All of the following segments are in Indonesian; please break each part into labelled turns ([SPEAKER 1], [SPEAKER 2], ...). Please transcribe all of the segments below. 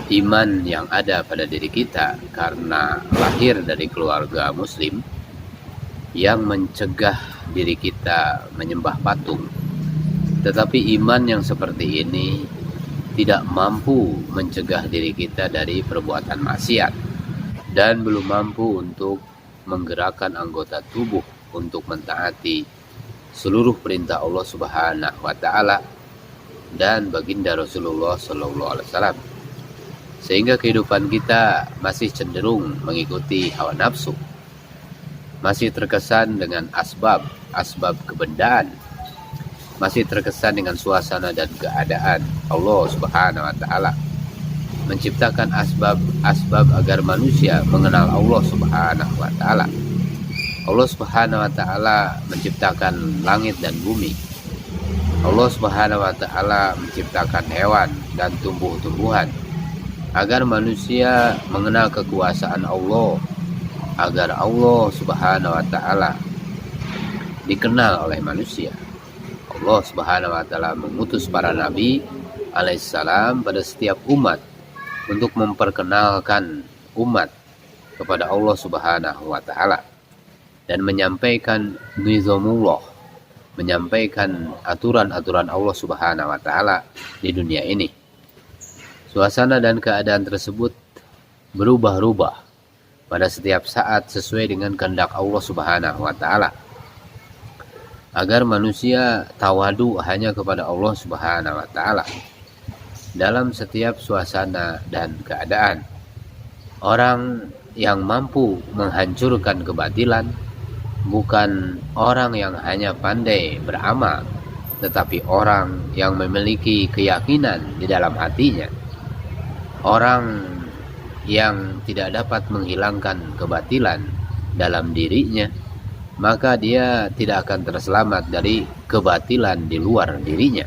[SPEAKER 1] iman yang ada pada diri kita karena lahir dari keluarga muslim yang mencegah diri kita menyembah patung. Tetapi iman yang seperti ini tidak mampu mencegah diri kita dari perbuatan maksiat dan belum mampu untuk menggerakkan anggota tubuh untuk mentaati seluruh perintah Allah Subhanahu wa taala dan baginda Rasulullah sallallahu alaihi wasallam. Sehingga kehidupan kita masih cenderung mengikuti hawa nafsu, masih terkesan dengan asbab kebendaan, masih terkesan dengan suasana dan keadaan. Allah Subhanahu wa taala menciptakan asbab agar manusia mengenal Allah Subhanahu wa taala. Allah Subhanahu wa taala menciptakan langit dan bumi. Allah Subhanahu wa taala menciptakan hewan dan tumbuh-tumbuhan agar manusia mengenal kekuasaan Allah, agar Allah Subhanahu wa taala dikenal oleh manusia. Allah Subhanahu wa taala mengutus para nabi alaihissalam pada setiap umat untuk memperkenalkan umat kepada Allah Subhanahu wa taala dan menyampaikan nizamullah, menyampaikan aturan-aturan Allah Subhanahu wa taala di dunia ini. Suasana dan keadaan tersebut berubah-ubah pada setiap saat sesuai dengan kehendak Allah Subhanahu wa taala, agar manusia tawadu hanya kepada Allah Subhanahu wa taala dalam setiap suasana dan keadaan. Orang yang mampu menghancurkan kebatilan bukan orang yang hanya pandai beramal, tetapi orang yang memiliki keyakinan di dalam hatinya. Orang yang tidak dapat menghilangkan kebatilan dalam dirinya, maka dia tidak akan terselamat dari kebatilan di luar dirinya.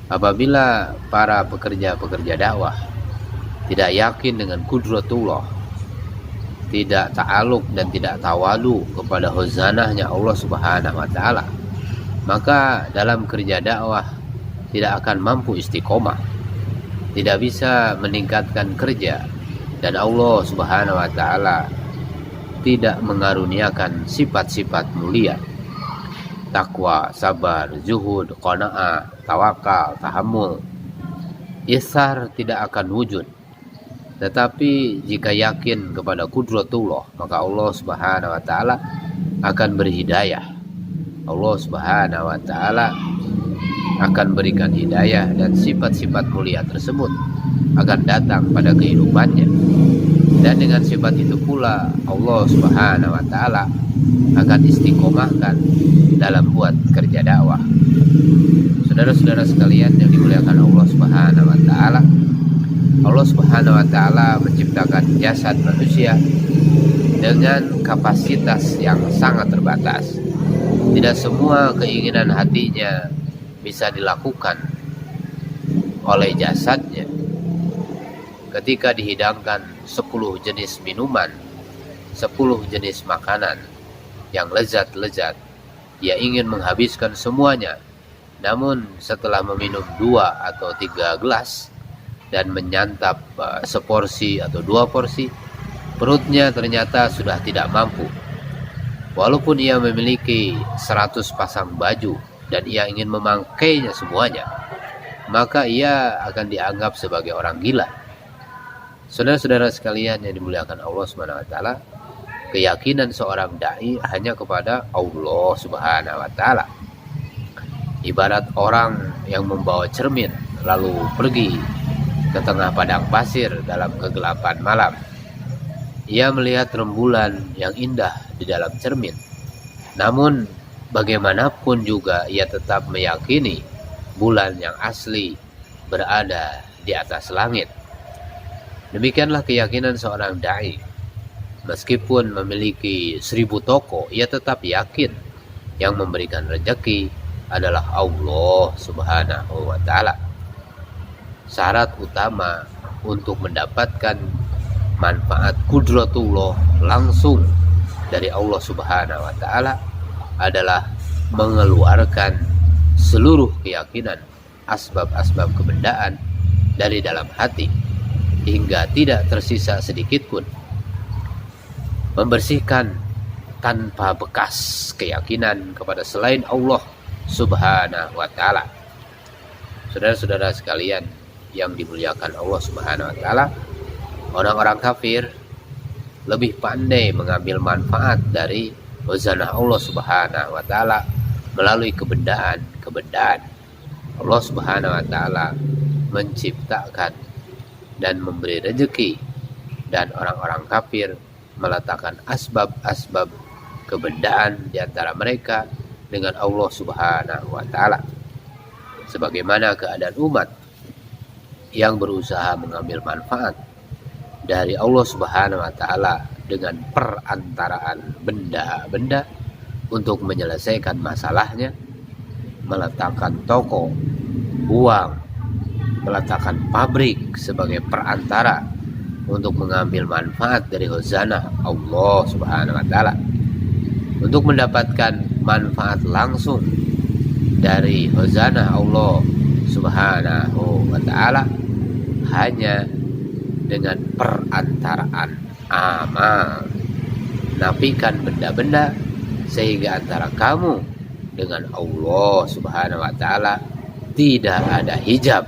[SPEAKER 1] Apabila para pekerja-pekerja dakwah tidak yakin dengan kudratullah, tidak ta'aluk dan tidak tawadu kepada huzanahnya Allah Subhanahu wa taala, maka dalam kerja dakwah tidak akan mampu istiqomah, tidak bisa meningkatkan kerja, dan Allah Subhanahu wa taala tidak mengaruniakan sifat-sifat mulia: takwa, sabar, zuhud, qanaah, tawakal, tahammul. Isar tidak akan wujud. Tetapi jika yakin kepada kudratullah, maka Allah Subhanahu wa taala akan berhidayah. Allah Subhanahu wa taala akan berikan hidayah, dan sifat-sifat mulia tersebut akan datang pada kehidupannya. Dan dengan sifat itu pula Allah Subhanahu wa taala akan istiqomahkan dalam buat kerja dakwah. Saudara-saudara sekalian yang dimuliakan Allah Subhanahu wa taala, Allah Subhanahu wa taala menciptakan jasad manusia dengan kapasitas yang sangat terbatas. Tidak semua keinginan hatinya bisa dilakukan oleh jasadnya. Ketika dihidangkan 10 jenis minuman, 10 jenis makanan yang lezat-lezat, ia ingin menghabiskan semuanya. Namun setelah meminum 2 atau 3 gelas dan menyantap seporsi atau 2 porsi, perutnya ternyata sudah tidak mampu. Walaupun ia memiliki 100 pasang baju dan ia ingin memakainya semuanya, maka ia akan dianggap sebagai orang gila. Saudara-saudara sekalian yang dimuliakan Allah Subhanahu wa taala, keyakinan seorang dai hanya kepada Allah Subhanahu wa taala. Ibarat orang yang membawa cermin lalu pergi ke tengah padang pasir dalam kegelapan malam. Ia melihat rembulan yang indah di dalam cermin. Namun bagaimanapun juga ia tetap meyakini bulan yang asli berada di atas langit. Demikianlah keyakinan seorang dai. Meskipun memiliki 1000 toko, ia tetap yakin yang memberikan rezeki adalah Allah Subhanahu wa taala. Syarat utama untuk mendapatkan manfaat kudratullah langsung dari Allah Subhanahu wa taala adalah mengeluarkan seluruh keyakinan, asbab-asbab kebendaan dari dalam hati, hingga tidak tersisa sedikit pun, membersihkan tanpa bekas keyakinan kepada selain Allah Subhanahu wa ta'ala. Saudara-saudara sekalian yang dimuliakan Allah Subhanahu wa ta'ala, orang-orang kafir lebih pandai mengambil manfaat dari hozanah Allah Subhanahu wa ta'ala melalui kebendaan. Allah Subhanahu wa ta'ala menciptakan dan memberi rezeki, dan orang-orang kafir meletakkan asbab-asbab kebendaan di antara mereka dengan Allah Subhanahu wa ta'ala. Sebagaimana keadaan umat yang berusaha mengambil manfaat dari Allah Subhanahu wa ta'ala dengan perantaraan benda-benda untuk menyelesaikan masalahnya, meletakkan toko, uang, meletakkan pabrik sebagai perantara untuk mengambil manfaat dari hozanah Allah Subhanahu wa ta'ala, untuk mendapatkan manfaat langsung dari hozanah Allah Subhanahu wa ta'ala hanya dengan perantaraan amal. Nafikan benda-benda sehingga antara kamu dengan Allah Subhanahu wa ta'ala tidak ada hijab,